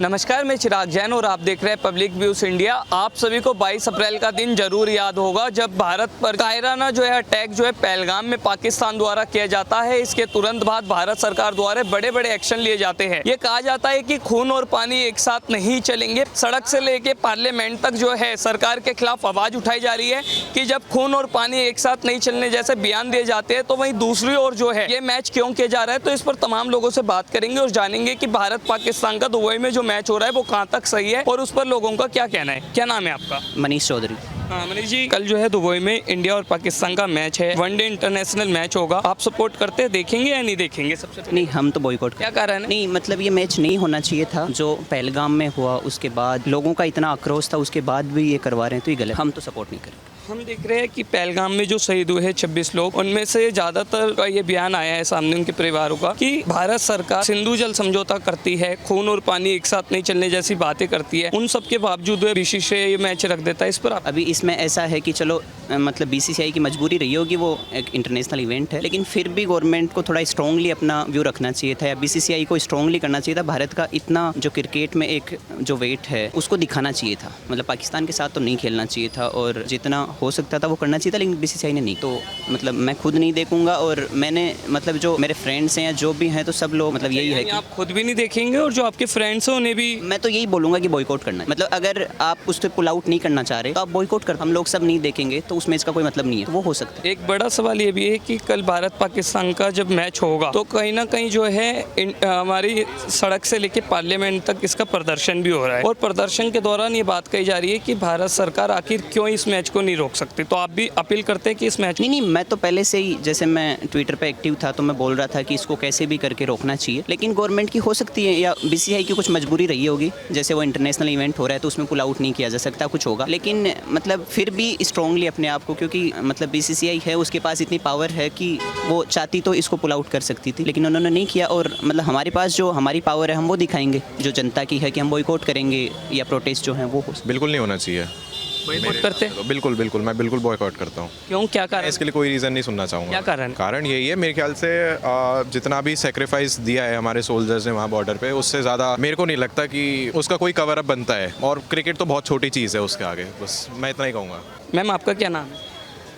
नमस्कार, मैं चिराग जैन और आप देख रहे हैं पब्लिक व्यूज इंडिया। आप सभी को 22 अप्रैल का दिन जरूर याद होगा जब भारत पर कायराना अटैक पहलगाम में पाकिस्तान द्वारा किया जाता है। इसके तुरंत बाद भारत सरकार द्वारा बड़े बड़े एक्शन लिए जाते हैं। ये कहा जाता है कि खून और पानी एक साथ नहीं चलेंगे। सड़क से लेके पार्लियामेंट तक सरकार के खिलाफ आवाज उठाई जा रही है कि जब खून और पानी एक साथ नहीं चलने जैसे बयान दिए जाते हैं तो वहीं दूसरी ओर ये मैच क्यों किया जा रहा है। तो इस पर तमाम लोगों से बात करेंगे और जानेंगे कि भारत पाकिस्तान का दुबई में जो मैच हो रहा है वो कहां तक सही है और उस पर लोगों का क्या कहना है। क्या नाम है आपका? मनीष चौधरी। हाँ मनीष जी, कल दुबई में इंडिया और पाकिस्तान का मैच है, वनडे इंटरनेशनल मैच होगा। आप सपोर्ट करते हैं, देखेंगे या नहीं देखेंगे? सबसे पहले नहीं, हम तो बॉयकॉट। क्या कारण है? नहीं, मतलब ये मैच नहीं होना चाहिए था। जो पहलगाम में हुआ उसके बाद लोगों का इतना आक्रोश था, उसके बाद भी ये करवा रहे हैं तो ये गलत। हम तो सपोर्ट नहीं करें। हम देख रहे हैं कि पहलगाम में जो शहीद हुए हैं 26 लोग, उनमें से ज्यादातर का ये बयान आया है सामने उनके परिवारों का कि भारत सरकार सिंधु जल समझौता करती है, खून और पानी एक साथ नहीं चलने जैसी बातें करती है। उन सब के बावजूद बीसीसीआई ये मैच रख देता है। इस पर अभी इसमें ऐसा है कि चलो मतलब बीसीसीआई की मजबूरी रही होगी, वो एक इंटरनेशनल इवेंट है, लेकिन फिर भी गवर्नमेंट को थोड़ा स्ट्रांगली अपना व्यू रखना चाहिए था या बीसीसीआई को स्ट्रांगली करना चाहिए था। भारत का इतना जो क्रिकेट में एक जो वेट है उसको दिखाना चाहिए था। मतलब पाकिस्तान के साथ तो नहीं खेलना चाहिए था और जितना हो सकता था वो करना चाहिए था, लेकिन बीसीसीआई ने नहीं। तो मतलब मैं खुद नहीं देखूंगा और मैंने मतलब जो मेरे फ्रेंड्स हैं या जो भी हैं तो सब लोग मतलब यही है कि आप खुद भी नहीं देखेंगे और जो आपके फ्रेंड्स हैं उन्हें भी। मैं तो यही बोलूंगा कि बॉयकॉट करना है। मतलब अगर आप उससे पुल आउट नहीं करना चाह रहे तो आप बॉयकॉट कर। हम लोग सब नहीं देखेंगे तो उसमें इसका कोई मतलब नहीं है, तो वो हो सकता है। एक बड़ा सवाल ये भी है कि कल भारत पाकिस्तान का जब मैच होगा तो कहीं ना कहीं हमारी सड़क से लेके पार्लियामेंट तक इसका प्रदर्शन भी हो रहा है और प्रदर्शन के दौरान ये बात कही जा रही है कि भारत सरकार आखिर क्यों इस मैच को नहीं रोक सकती। तो आप भी अपील करते हैं कि इस मैच नहीं, मैं तो पहले से ही, जैसे मैं ट्विटर पे एक्टिव था तो मैं बोल रहा था कि इसको कैसे भी करके रोकना चाहिए, लेकिन गवर्नमेंट की हो सकती है या बीसीसीआई की कुछ मजबूरी रही होगी। जैसे वो इंटरनेशनल इवेंट हो रहा है तो उसमें पुल आउट नहीं किया जा सकता, कुछ होगा, लेकिन मतलब फिर भी स्ट्रांगली अपने आप को, क्योंकि मतलब बीसीसीआई है, उसके पास इतनी पावर है कि वो चाहती तो इसको पुल आउट कर सकती थी, लेकिन उन्होंने नहीं किया। और मतलब हमारे पास जो हमारी पावर है हम वो दिखाएंगे, जो जनता की है कि हम बॉयकॉट करेंगे या प्रोटेस्ट जो है वो बिल्कुल नहीं होना चाहिए। बॉयकॉट करते? बिल्कुल मैं बिल्कुल बॉयकॉट करता हूँ। क्यों, क्या कारण? इसके लिए कोई रीज़न नहीं सुनना चाहूँगा। क्या कारण? कारण यही है मेरे ख्याल से जितना भी सेक्रीफाइस दिया है हमारे सोल्जर्स ने वहाँ बॉर्डर पे, उससे ज़्यादा मेरे को नहीं लगता कि उसका कोई कवर अप बनता है। और क्रिकेट तो बहुत छोटी चीज़ है उसके आगे, बस मैं इतना ही कहूँगा। मैम आपका क्या नाम है?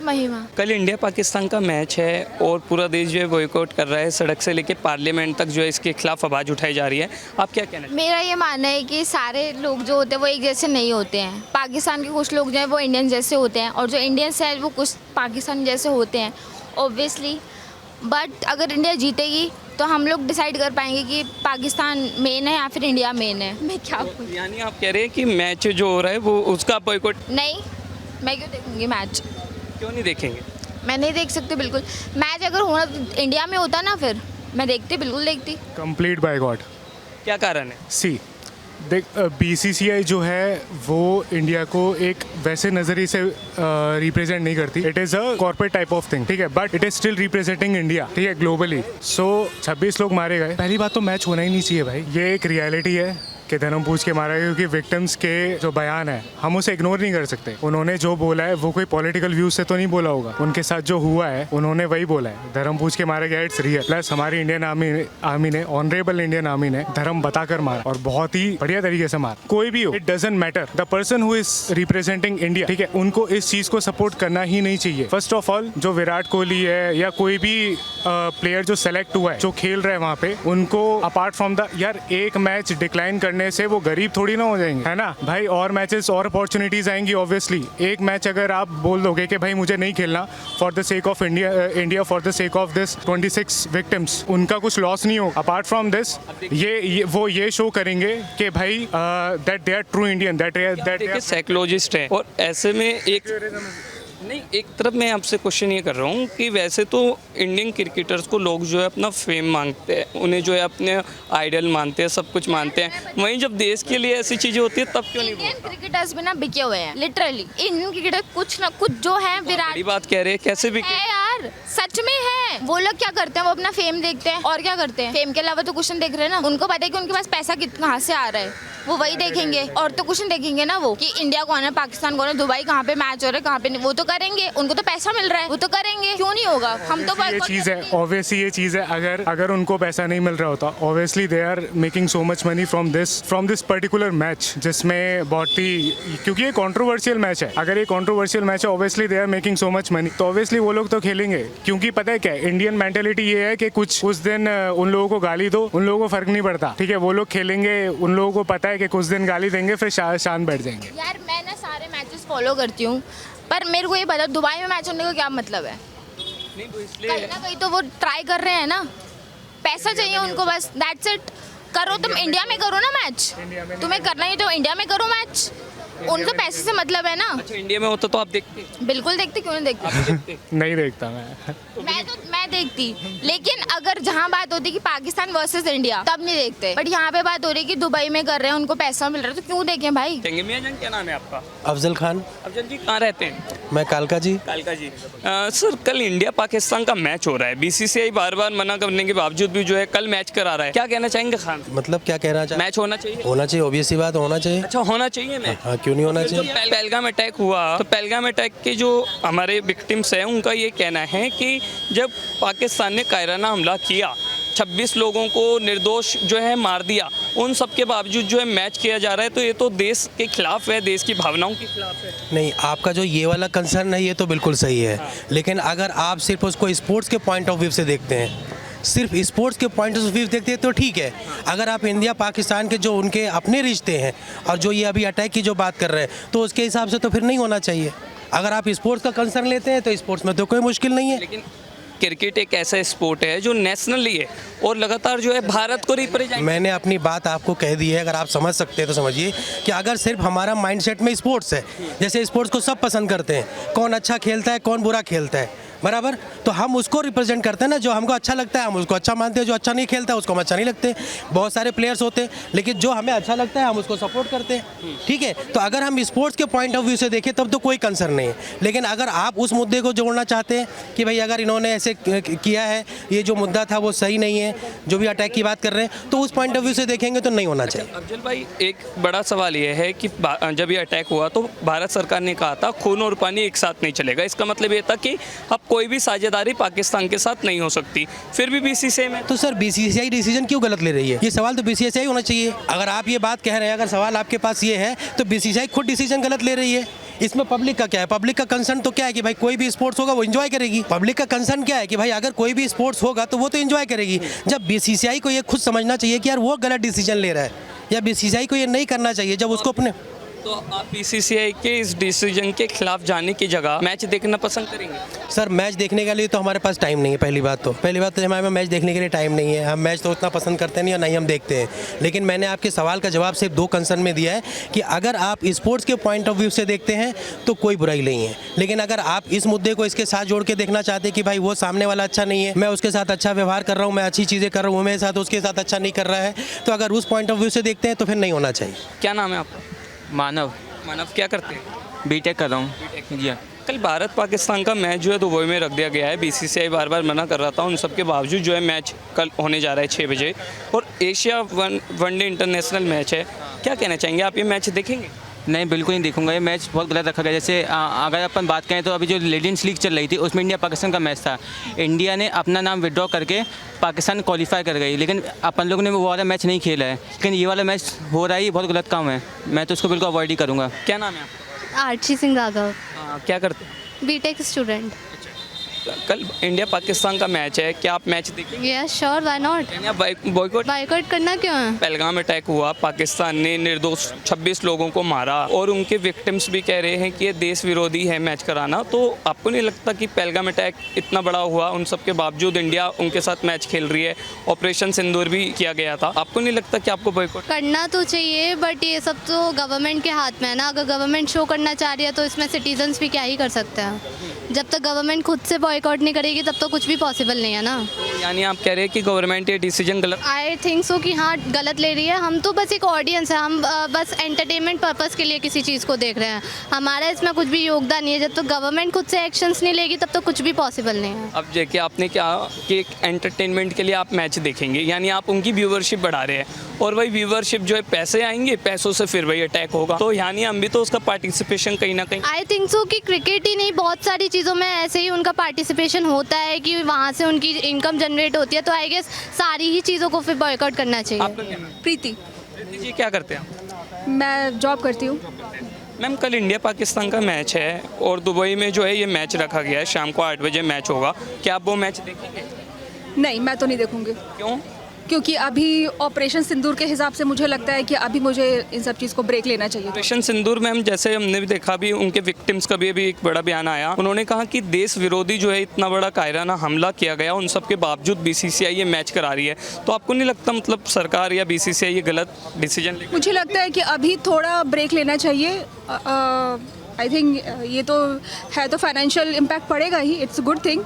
महिमा। कल इंडिया पाकिस्तान का मैच है और पूरा देश बॉयकॉट कर रहा है। सड़क से लेके पार्लियामेंट तक इसके खिलाफ आवाज़ उठाई जा रही है। आप क्या कहना हैं? मेरा ये मानना है कि सारे लोग जो होते हैं वो एक जैसे नहीं होते हैं। पाकिस्तान के कुछ लोग जो हैं वो इंडियन जैसे होते हैं और जो इंडियंस हैं वो कुछ पाकिस्तान जैसे होते हैं ऑब्वियसली। बट अगर इंडिया जीतेगी तो हम लोग डिसाइड कर पाएंगे कि पाकिस्तान मेन है या फिर इंडिया मेन है। मैं क्या बोलूं? यानी आप कह रहे हैं कि मैच जो हो रहा है वो उसका बॉयकॉट? नहीं, मैं क्यों देखूंगी मैच? क्यों नहीं देखेंगे? मैं नहीं देख सकती बिल्कुल। मैच अगर होना तो इंडिया में होता ना, फिर मैं देखती, बिल्कुल देखती। Complete boycott. क्या कारण है? सी देख, बीसीसीआई जो है वो इंडिया को एक वैसे नज़रिए से रिप्रेजेंट नहीं करती। It is a corporate type of thing, ठीक है, but it is still representing India, ठीक है, ग्लोबली। सो 26 लोग मारे गए। पहली बात तो मैच होना ही नहीं चाहिए भाई। ये एक रियलिटी है कि धर्म पूछ के मारा गया, क्योंकि विक्टिम्स के जो बयान है हम उसे इग्नोर नहीं कर सकते। उन्होंने जो बोला है वो कोई पॉलिटिकल व्यूज से तो नहीं बोला होगा, उनके साथ जो हुआ है उन्होंने वही बोला है। धर्म पूछ के मारा गया, इट्स रियल। प्लस हमारी इंडियन आर्मी ने, ऑनरेबल इंडियन आर्मी ने धर्म बताकर मारा और बहुत ही बढ़िया तरीके से मारा। कोई भी हो, it doesn't matter, the person who is representing India, ठीक है, उनको इस चीज को सपोर्ट करना ही नहीं चाहिए। फर्स्ट ऑफ ऑल जो विराट कोहली है या कोई भी प्लेयर जो सेलेक्ट हुआ है, जो खेल रहे हैं वहाँ पे, उनको अपार्ट फ्रॉम द यार एक मैच डिक्लाइन करने से वो गरीब थोड़ी ना हो जाएंगे, है ना भाई। और मैचेस और अपॉर्चुनिटीज आएंगी ऑब्वियसली। एक मैच अगर आप बोल दोगे कि भाई मुझे नहीं खेलना for the sake of India for the sake of this 26 victims, उनका कुछ लॉस नहीं हो। अपार्ट फ्रॉम दिस वो ये शो करेंगे कि भाई that they are true Indian, that psychologist है। और ऐसे में एक तरफ मैं आपसे क्वेश्चन ये कर रहा हूँ कि वैसे तो इंडियन क्रिकेटर्स को लोग अपना फेम मांगते हैं, उन्हें अपने आइडल मानते हैं, सब कुछ मानते हैं। वहीं जब देश के लिए ऐसी चीजें होती है तब क्यों नहीं? इंडियन क्रिकेटर्स भी ना बिके हुए हैं लिटरली। इंडियन क्रिकेटर कुछ ना कुछ जो है, विराट बड़ी बात कह रहे हैं, कैसे बिके है यार, सच में है। वो लोग क्या करते हैं, वो अपना फेम देखते हैं और क्या करते हैं। फेम के अलावा तो कुछ नहीं देख रहे हैं ना। उनको पता है कि उनके पास पैसा कहाँ से आ रहा है। वो वही देखेंगे और तो कुछ नहीं देखेंगे ना वो कि इंडिया कौन है, पाकिस्तान कौन है, दुबई कहाँ पे मैच हो रहा है, कहाँ पे नहीं। वो तो करेंगे, उनको तो पैसा मिल रहा है, वो तो करेंगे, क्यों नहीं होगा। हम तो ये चीज़ है, ऑब्वियसली ये चीज़ है, अगर उनको पैसा नहीं मिल रहा होता, obviously they are making so much money from this particular match, जिसमें बहुत ही, क्योंकि ये कंट्रोवर्शियल मैच है, अगर ये कंट्रोवर्शियल मैच है obviously they are making so much money, तो ऑब्वियसली वो लोग तो खेलेंगे। क्योंकि पता है क्या, इंडियन मेंटेलिटी ये है कि कुछ उस दिन उन लोगों को गाली दो, उन लोगों को फर्क नहीं पड़ता, ठीक है, वो लोग खेलेंगे, उन लोगों को पता है कि कुछ दिन गाली देंगे फिर शांत बैठ जाएंगे। यार मैं ना सारे मैचेस फॉलो करती हूँ, पर मेरे को ये बता दुबई में मैच होने का क्या मतलब है। नहीं तो इसलिए कहीं ना कहीं तो वो ट्राई कर रहे हैं ना, पैसा चाहिए उनको बस, दैट्स इट। करो तुम इंडिया में करो ना मैच, तुम्हें करना ही तो इंडिया में करो मैच, उनको पैसे से मतलब है ना। अच्छा, इंडिया में होता तो आप देखते? बिल्कुल देखती, क्यों नहीं देखती। नहीं देखता मैं देखती, लेकिन अगर जहाँ बात होती कि पाकिस्तान वर्सेस इंडिया तब नहीं देखते, बट यहाँ पे बात हो रही है कि दुबई में कर रहे हैं, उनको पैसा मिल रहा है, तो क्यों देखें भाई। चंगे मियां जान, क्या नाम है आपका? अफजल खान। अफजल जी कहाँ रहते हैं? मैं कालका जी। कालका जी। सर कल इंडिया पाकिस्तान का मैच हो रहा है, बीसीसीआई बार बार मना करने के बावजूद भी जो है कल मैच करा रहा है, क्या कहना चाहेंगे खान? मतलब क्या कहना चाहिए? मैच होना चाहिए? होना चाहिए, ऑब्वियस सी बात, होना चाहिए। अच्छा, होना चाहिए मैच। हाँ, क्यों नहीं होना जब चाहिए? पहलगाम अटैक हुआ तो पहलगाम अटैक के जो हमारे विक्टिम्स हैं उनका ये कहना है कि जब पाकिस्तान ने कायराना हमला किया, 26 लोगों को निर्दोष जो है मार दिया, उन सब के बावजूद जो है मैच किया जा रहा है, तो ये तो देश के खिलाफ है, देश की भावनाओं के खिलाफ है। नहीं, आपका जो ये वाला कंसर्न है ये तो बिल्कुल सही है, लेकिन अगर आप सिर्फ उसको स्पोर्ट्स के पॉइंट ऑफ व्यू से देखते हैं, सिर्फ स्पोर्ट्स के पॉइंट ऑफ व्यू देखते हैं तो ठीक है। अगर आप इंडिया पाकिस्तान के जो उनके अपने रिश्ते हैं और जो ये अभी अटैक की जो बात कर रहे हैं, तो उसके हिसाब से तो फिर नहीं होना चाहिए। अगर आप स्पोर्ट्स का कंसर्न लेते हैं तो स्पोर्ट्स में तो कोई मुश्किल नहीं है। लेकिन क्रिकेट एक ऐसा स्पोर्ट है जो नेशनली है और लगातार जो है भारत को रिप्रेजेंट। मैंने अपनी बात आपको कह दी है, अगर आप समझ सकते हैं तो समझिए कि अगर सिर्फ हमारा माइंडसेट में स्पोर्ट्स है, जैसे स्पोर्ट्स को सब पसंद करते हैं, कौन अच्छा खेलता है कौन बुरा खेलता है, बराबर, तो हम उसको रिप्रेजेंट करते हैं ना, जो हमको अच्छा लगता है हम उसको अच्छा मानते हैं, जो अच्छा नहीं खेलता है उसको हम अच्छा नहीं लगते। बहुत सारे प्लेयर्स होते हैं, लेकिन जो हमें अच्छा लगता है हम उसको सपोर्ट करते हैं, ठीक है। तो अगर हम स्पोर्ट्स के पॉइंट ऑफ व्यू से देखें तब तो कोई कंसर्न नहीं है, लेकिन अगर आप उस मुद्दे को जोड़ना चाहते हैं कि भाई अगर इन्होंने ऐसे किया है, ये जो मुद्दा था वो सही नहीं है, जो भी अटैक की बात कर रहे हैं, तो उस पॉइंट ऑफ व्यू से देखेंगे तो नहीं होना चाहिए। अफजल भाई, एक बड़ा सवाल ये है कि जब ये अटैक हुआ तो भारत सरकार ने कहा था खून और पानी एक साथ नहीं चलेगा, इसका मतलब ये था कि अब कोई भी साझेदारी पाकिस्तान के साथ नहीं हो सकती, फिर भी बीसीसीआई में। तो सर बीसीसीआई डिसीजन क्यों गलत ले रही है? ये सवाल तो बीसीसीआई होना चाहिए। अगर आप ये बात कह रहे हैं, अगर सवाल आपके पास ये है, तो बीसीसीआई खुद डिसीजन गलत ले रही है। इसमें पब्लिक का क्या है? पब्लिक का कंसर्न तो क्या है कि भाई कोई भी स्पोर्ट्स होगा वो एंजॉय करेगी। पब्लिक का कंसर्न क्या है कि भाई अगर कोई भी स्पोर्ट्स होगा तो वो तो एंजॉय करेगी। जब बीसीसीआई को ये खुद समझना चाहिए कि यार वो गलत डिसीजन ले रहा है, या बीसीसीआई को ये नहीं करना चाहिए जब उसको अपने। तो आप बीसीसीआई के इस डिसीजन के खिलाफ जाने की जगह मैच देखना पसंद करेंगे? सर मैच देखने के लिए तो हमारे पास टाइम नहीं है, पहली बात तो हमारे पास मैच देखने के लिए टाइम नहीं है। हम मैच तो उतना पसंद करते नहीं और नहीं हम देखते हैं। लेकिन मैंने आपके सवाल का जवाब सिर्फ 2 कंसर्न में दिया है कि अगर आप स्पोर्ट्स के पॉइंट ऑफ व्यू से देखते हैं तो कोई बुराई नहीं है, लेकिन अगर आप इस मुद्दे को इसके साथ जोड़ के देखना चाहते हैं कि भाई वो सामने वाला अच्छा नहीं है, मैं उसके साथ अच्छा व्यवहार कर रहा हूँ, मैं अच्छी चीज़ें कर रहा हूँ, मेरे साथ उसके साथ अच्छा नहीं कर रहा है, तो अगर उस पॉइंट ऑफ व्यू से देखते हैं तो फिर नहीं होना चाहिए। क्या नाम है आपका? मानव। मानव, क्या करते हैं? बीटेक कर रहा हूँ जी। हाँ। कल भारत पाकिस्तान का मैच जो है दुबई में रख दिया गया है, बीसीसीआई बार बार मना कर रहा था, उन सब के बावजूद जो है मैच कल होने जा रहा है 6 बजे, और एशिया वनडे इंटरनेशनल मैच है, क्या कहना चाहेंगे आप? ये मैच देखेंगे? नहीं, बिल्कुल नहीं देखूंगा, ये मैच बहुत गलत रखा गया। जैसे अगर अपन बात करें तो अभी जो लेजेंड्स लीग चल रही थी उसमें इंडिया पाकिस्तान का मैच था, इंडिया ने अपना नाम विड्रॉ करके पाकिस्तान क्वालिफाई कर गई, लेकिन अपन लोगों ने वो वाला मैच नहीं खेला है। लेकिन ये वाला मैच हो रहा है, ये बहुत गलत काम है, मैं तो उसको बिल्कुल अवॉइड ही करूँगा। क्या नाम है आपका? आर्ची सिंह राघव। क्या करते हैं? BTech student. कल इंडिया पाकिस्तान का मैच है, क्या आप मैच देखेंगे? Yes sure, why not. Boycott boycott करना क्यों है? पहलगाम अटैक हुआ, पाकिस्तान ने निर्दोष 26 लोगों को मारा और उनके विक्टिम्स भी कह रहे हैं कि ये देश विरोधी है मैच कराना, तो आपको नहीं लगता कि पहलगाम अटैक इतना बड़ा हुआ, उन सब के बावजूद इंडिया उनके साथ मैच खेल रही है, ऑपरेशन सिंदूर भी किया गया था, आपको नहीं लगता कि आपको बॉयकॉट करना तो चाहिए, बट ये सब तो गवर्नमेंट के हाथ में है ना। अगर गवर्नमेंट शो करना चाह रही है तो इसमें सिटीजन्स भी क्या ही कर सकते हैं। जब तक गवर्नमेंट खुद से बॉयकॉट नहीं करेगी तब तो कुछ भी पॉसिबल नहीं है ना। यानी आप कह रहे हैं कि गवर्नमेंट ये डिसीजन गलत? आई थिंक सो कि हाँ गलत ले रही है। हम तो बस एक ऑडियंस है, हम बस एंटरटेनमेंट पर्पस के लिए किसी चीज़ को देख रहे हैं, हमारा इसमें कुछ भी योगदान नहीं है। जब तक गवर्नमेंट खुद से एक्शंस नहीं लेगी तब तक कुछ भी पॉसिबल नहीं है। अब देखिए, आपने क्या कि एक एंटरटेनमेंट के लिए आप मैच देखेंगे, यानी आप उनकी व्यूवरशिप बढ़ा रहे हैं, और वही व्यूवरशिप जो है पैसे आएंगे, पैसों से फिर वही अटैक होगा। तो यानी हम भी तो उसका पार्टिसिपेशन कहीं ना कहीं आई थिंक सो कि क्रिकेट ही नहीं, बहुत सारी चीज़ों में ऐसे ही उनका पार्टिसिपेशन होता है कि वहाँ से उनकी इनकम जनरेट होती है। तो आई गेस सारी ही चीज़ों को फिर बॉयकॉट करना चाहिए। आपका क्या नाम है? प्रीति, प्रीति जी क्या करते हैं आप? मैं जॉब करती हूँ। मैम कल इंडिया पाकिस्तान का मैच है और दुबई में जो है ये मैच रखा गया है, शाम को 8 बजे मैच होगा। क्या आप वो मैच देखेंगे? नहीं, मैं तो नहीं देखूँगी, क्यों? क्योंकि अभी ऑपरेशन सिंदूर के हिसाब से मुझे लगता है कि अभी मुझे इन सब चीज़ को ब्रेक लेना चाहिए। ऑपरेशन सिंदूर में हम जैसे हमने भी देखा, भी उनके विक्टिम्स का भी अभी एक बड़ा बयान आया। उन्होंने कहा कि देश विरोधी जो है इतना बड़ा कायराना हमला किया गया, उन सब के बावजूद बीसीसीआई ये मैच करा रही है। तो आपको नहीं लगता मतलब सरकार या बीसीसीआई ये गलत डिसीजन ले? मुझे लगता है कि अभी थोड़ा ब्रेक लेना चाहिए। आई थिंक ये तो है, तो फाइनेंशियल इम्पैक्ट पड़ेगा ही, it's good thing.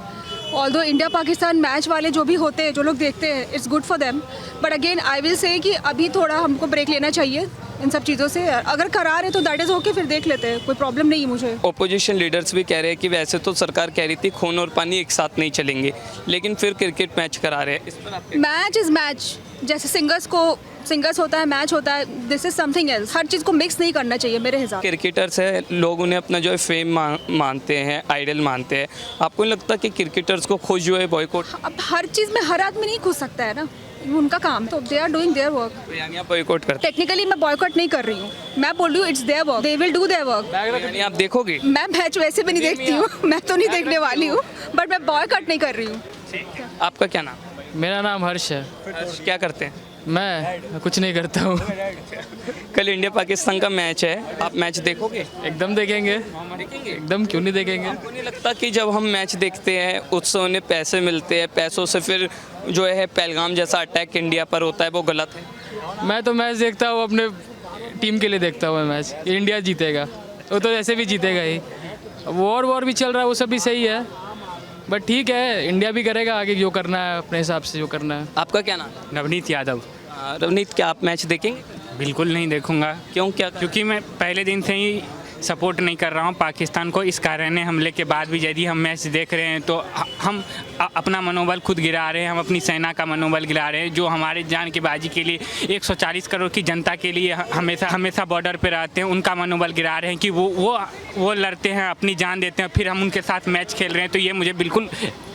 Although India Pakistan match वाले जो भी होते हैं, जो लोग देखते हैं, it's good for them. But again I will say कि अभी थोड़ा हमको ब्रेक लेना चाहिए इन सब चीज़ों से। अगर करा रहे तो दैट इज़ ओके, फिर देख लेते हैं, कोई प्रॉब्लम नहीं है मुझे। ओपोजिशन लीडर्स भी कह रहे हैं कि वैसे तो सरकार कह रही थी खून और पानी एक साथ नहीं चलेंगे, लेकिन फिर क्रिकेट मैच करा रहे हैं। इस पर आप मैच इज़ मैच, जैसे सिंगर्स होता है, मैच होता है, दिस इज़ समथिंग एल्स। हर चीज़ को मिक्स नहीं करना चाहिए मेरे हिसाब से। क्रिकेटर्स है, लोग उन्हें अपना जो है फेम मानते हैं, आइडल मानते हैं। आपको नहीं लगता कि क्रिकेटर्स को खुद जो है बॉयकॉट? अब हर चीज़ में हर आदमी नहीं घुस सकता है ना, उनका काम, तो they are doing their work. यानी आप बॉयकॉट करते टेक्निकली मैं बॉयकॉट नहीं कर रही हूँ, मैं बोल रही हूँ it's their work, they will do their work. हैं? यानी आप देखोगे? मैं मैच वैसे भी नहीं देखती हूँ, मैं तो नहीं देखने वाली हूँ, बट मैं बॉयकॉट नहीं कर रही हूँ। आपका क्या नाम? मेरा नाम हर्ष है। हर्ष, क्या करते हैं? मैं कुछ नहीं करता हूँ। कल इंडिया पाकिस्तान का मैच है, आप मैच देखोगे? एकदम देखेंगे, एकदम, क्यों नहीं देखेंगे। आपको नहीं लगता कि जब हम मैच देखते हैं उससे उन्हें पैसे मिलते हैं, पैसों से फिर जो है पहलगाम जैसा अटैक इंडिया पर होता है, वो गलत है? मैं तो मैच देखता हूँ अपने टीम के लिए देखता हूँ। मैं मैच इंडिया जीतेगा, वो तो ऐसे भी जीतेगा ही। वॉर भी चल रहा है, वो सब भी सही है, बट ठीक है, इंडिया भी करेगा आगे जो करना है, अपने हिसाब से जो करना है। आपका क्या नाम? नवनीत यादव। रवनीत, क्या आप मैच देखेंगे? बिल्कुल नहीं देखूंगा, क्यों, क्या? क्योंकि मैं पहले दिन से ही सपोर्ट नहीं कर रहा हूं पाकिस्तान को। इस कारण हमले के बाद भी यदि हम मैच देख रहे हैं तो हम अपना मनोबल खुद गिरा रहे हैं, हम अपनी सेना का मनोबल गिरा रहे हैं, जो हमारे जान की बाजी के लिए 140 करोड़ की जनता के लिए हमेशा बॉर्डर पे रहते हैं, उनका मनोबल गिरा रहे हैं कि वो लड़ते हैं, अपनी जान देते हैं, फिर हम उनके साथ मैच खेल रहे हैं। तो ये मुझे बिल्कुल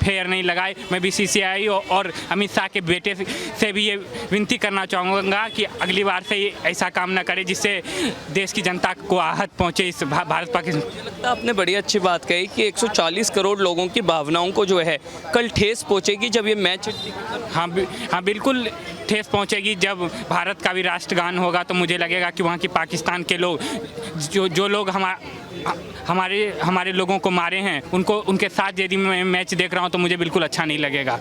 फेयर नहीं लगा। मैं बीसीसीआई और अमित शाह के बेटे से भी ये विनती करना चाहूँगा कि अगली बार से ये ऐसा काम ना करे जिससे देश की जनता को आहत पहुँचे इस भारत पाकिस्तान। मुझे लगता है आपने बड़ी अच्छी बात कही कि 140 करोड़ लोगों की भावनाओं को जो है कल ठेस पहुँचेगी जब ये मैच। हाँ, बिल्कुल ठेस पहुँचेगी। जब भारत का भी राष्ट्रगान होगा तो मुझे लगेगा कि वहाँ की पाकिस्तान के लोग जो लोग हमारे लोगों को मारे हैं, उनके साथ यदि मैं मैच देख रहा हूँ तो मुझे बिल्कुल अच्छा नहीं लगेगा।